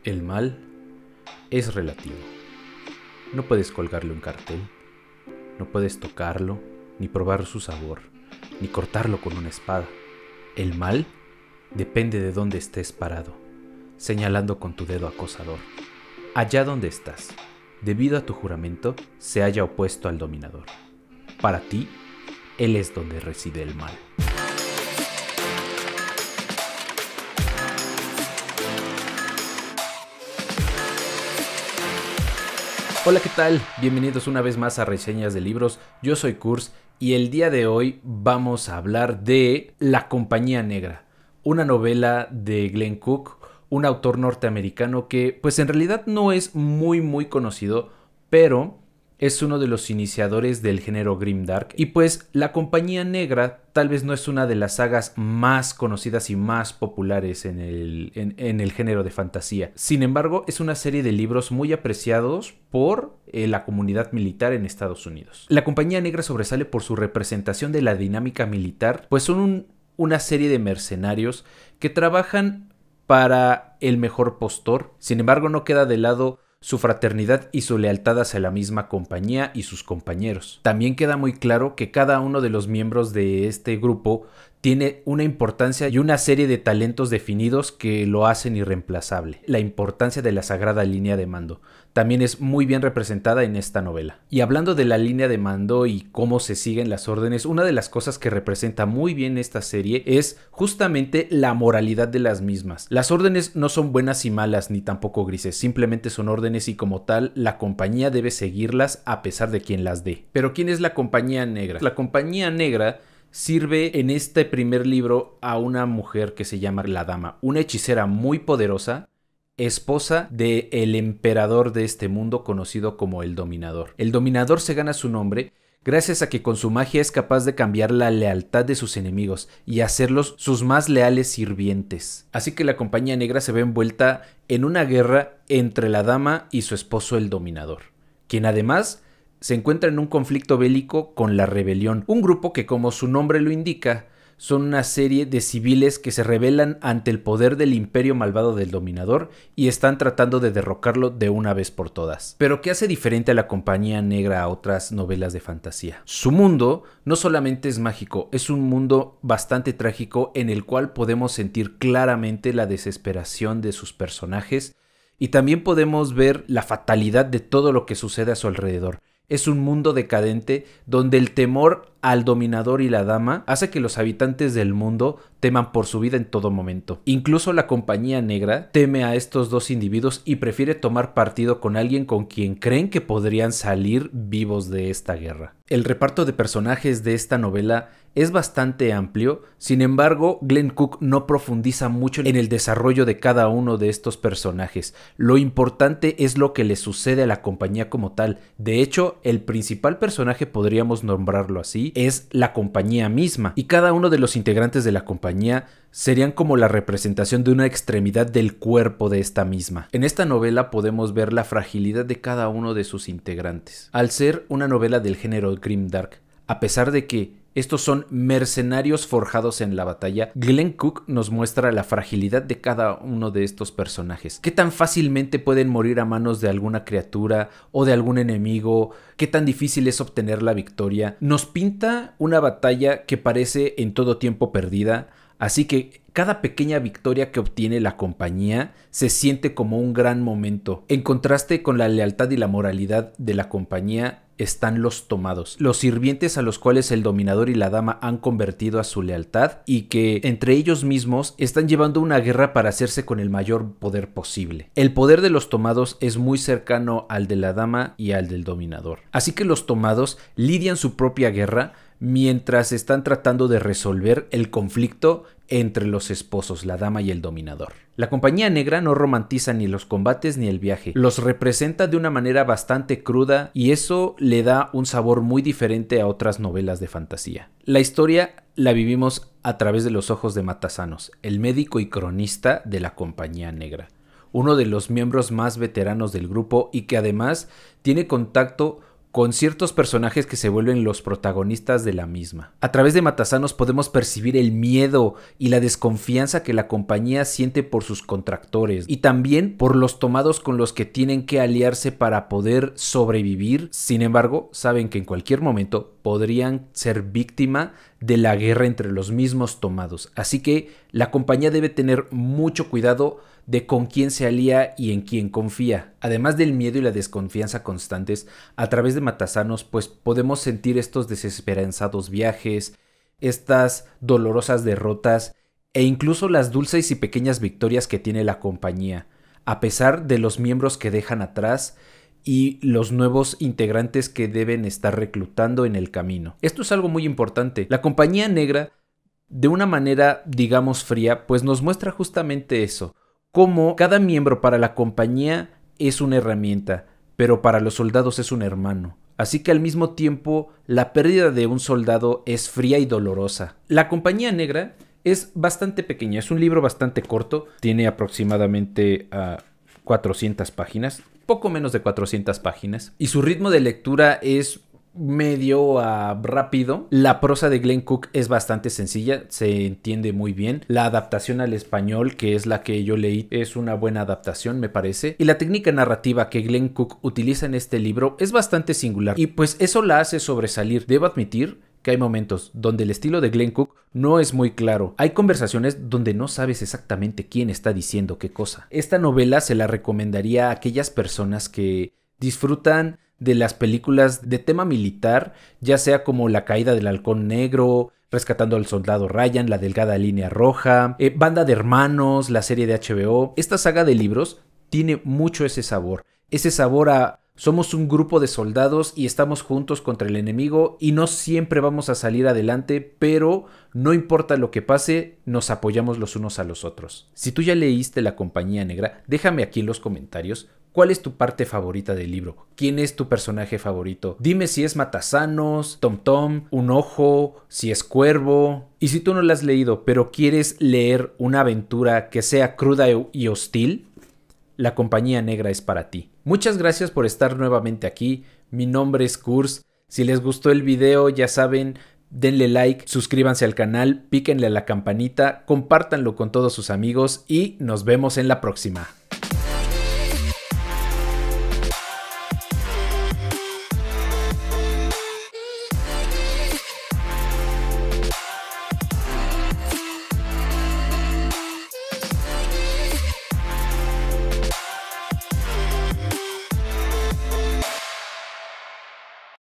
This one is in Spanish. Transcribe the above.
El mal es relativo. No puedes colgarle un cartel, no puedes tocarlo, ni probar su sabor, ni cortarlo con una espada. El mal depende de dónde estés parado, señalando con tu dedo acosador. Allá donde estás, debido a tu juramento, se haya opuesto al dominador. Para ti, él es donde reside el mal. Hola, ¿qué tal? Bienvenidos una vez más a Reseñas de Libros. Yo soy Kurz y el día de hoy vamos a hablar de La Compañía Negra, una novela de Glenn Cook, un autor norteamericano que pues en realidad no es muy conocido, pero es uno de los iniciadores del género grimdark. Y pues La Compañía Negra tal vez no es una de las sagas más conocidas y más populares en el género de fantasía. Sin embargo, es una serie de libros muy apreciados por la comunidad militar en Estados Unidos. La Compañía Negra sobresale por su representación de la dinámica militar, pues son una serie de mercenarios que trabajan para el mejor postor. Sin embargo, no queda de lado su fraternidad y su lealtad hacia la misma compañía y sus compañeros. También queda muy claro que cada uno de los miembros de este grupo tiene una importancia y una serie de talentos definidos que lo hacen irreemplazable. La importancia de la sagrada línea de mando también es muy bien representada en esta novela. Y hablando de la línea de mando y cómo se siguen las órdenes, una de las cosas que representa muy bien esta serie es justamente la moralidad de las mismas. Las órdenes no son buenas y malas ni tampoco grises, simplemente son órdenes y como tal la compañía debe seguirlas a pesar de quien las dé. Pero ¿quién es la Compañía Negra? La Compañía Negra sirve en este primer libro a una mujer que se llama la Dama, una hechicera muy poderosa, esposa del emperador de este mundo conocido como el Dominador. El Dominador se gana su nombre gracias a que con su magia es capaz de cambiar la lealtad de sus enemigos y hacerlos sus más leales sirvientes. Así que la Compañía Negra se ve envuelta en una guerra entre la Dama y su esposo el Dominador, quien además se encuentra en un conflicto bélico con la rebelión, un grupo que, como su nombre lo indica, son una serie de civiles que se rebelan ante el poder del imperio malvado del Dominador y están tratando de derrocarlo de una vez por todas. Pero ¿qué hace diferente a la Compañía Negra a otras novelas de fantasía? Su mundo no solamente es mágico, es un mundo bastante trágico en el cual podemos sentir claramente la desesperación de sus personajes y también podemos ver la fatalidad de todo lo que sucede a su alrededor. Es un mundo decadente donde el temor al Dominador y la Dama hace que los habitantes del mundo teman por su vida en todo momento. Incluso la Compañía Negra teme a estos dos individuos y prefiere tomar partido con alguien con quien creen que podrían salir vivos de esta guerra. El reparto de personajes de esta novela es bastante amplio, sin embargo, Glenn Cook no profundiza mucho en el desarrollo de cada uno de estos personajes. Lo importante es lo que le sucede a la compañía como tal. De hecho, el principal personaje, podríamos nombrarlo así, es la compañía misma, y cada uno de los integrantes de la compañía serían como la representación de una extremidad del cuerpo de esta misma. En esta novela podemos ver la fragilidad de cada uno de sus integrantes. Al ser una novela del género grimdark, a pesar de que estos son mercenarios forjados en la batalla, Glenn Cook nos muestra la fragilidad de cada uno de estos personajes. ¿Qué tan fácilmente pueden morir a manos de alguna criatura o de algún enemigo? ¿Qué tan difícil es obtener la victoria? Nos pinta una batalla que parece en todo tiempo perdida, así que cada pequeña victoria que obtiene la compañía se siente como un gran momento. En contraste con la lealtad y la moralidad de la compañía están los tomados, los sirvientes a los cuales el Dominador y la Dama han convertido a su lealtad y que entre ellos mismos están llevando una guerra para hacerse con el mayor poder posible. El poder de los tomados es muy cercano al de la Dama y al del Dominador. Así que los tomados lidian su propia guerra mientras están tratando de resolver el conflicto entre los esposos, la Dama y el Dominador. La Compañía Negra no romantiza ni los combates ni el viaje, los representa de una manera bastante cruda y eso le da un sabor muy diferente a otras novelas de fantasía. La historia la vivimos a través de los ojos de Matasanos, el médico y cronista de la Compañía Negra, uno de los miembros más veteranos del grupo y que además tiene contacto con ciertos personajes que se vuelven los protagonistas de la misma. A través de Matasanos podemos percibir el miedo y la desconfianza que la compañía siente por sus contractores y también por los tomados con los que tienen que aliarse para poder sobrevivir. Sin embargo, saben que en cualquier momento podrían ser víctima de la guerra entre los mismos tomados. Así que la compañía debe tener mucho cuidado de con quién se alía y en quién confía. Además del miedo y la desconfianza constantes, a través de Matasanos pues podemos sentir estos desesperanzados viajes, estas dolorosas derrotas e incluso las dulces y pequeñas victorias que tiene la compañía, a pesar de los miembros que dejan atrás y los nuevos integrantes que deben estar reclutando en el camino. Esto es algo muy importante. La Compañía Negra, de una manera digamos fría, pues nos muestra justamente eso, cómo cada miembro para la compañía es una herramienta, pero para los soldados es un hermano. Así que al mismo tiempo, la pérdida de un soldado es fría y dolorosa. La Compañía Negra es bastante pequeña, es un libro bastante corto, tiene aproximadamente 400 páginas, poco menos de 400 páginas, y su ritmo de lectura es medio rápido. La prosa de Glenn Cook es bastante sencilla, se entiende muy bien. La adaptación al español, que es la que yo leí, es una buena adaptación, me parece. Y la técnica narrativa que Glenn Cook utiliza en este libro es bastante singular y pues eso la hace sobresalir. Debo admitir que hay momentos donde el estilo de Glenn Cook no es muy claro. Hay conversaciones donde no sabes exactamente quién está diciendo qué cosa. Esta novela se la recomendaría a aquellas personas que disfrutan de las películas de tema militar, ya sea como La caída del halcón negro, Rescatando al soldado Ryan, La delgada línea roja, Banda de hermanos, la serie de HBO. Esta saga de libros tiene mucho ese sabor a somos un grupo de soldados y estamos juntos contra el enemigo y no siempre vamos a salir adelante, pero no importa lo que pase, nos apoyamos los unos a los otros. Si tú ya leíste La Compañía Negra, déjame aquí en los comentarios cuál es tu parte favorita del libro, quién es tu personaje favorito. Dime si es Matasanos, Tom Tom, Un Ojo, si es Cuervo. Y si tú no la has leído, pero quieres leer una aventura que sea cruda y hostil, La Compañía Negra es para ti. Muchas gracias por estar nuevamente aquí. Mi nombre es Kurs. Si les gustó el video, ya saben, denle like, suscríbanse al canal, píquenle a la campanita, compártanlo con todos sus amigos y nos vemos en la próxima.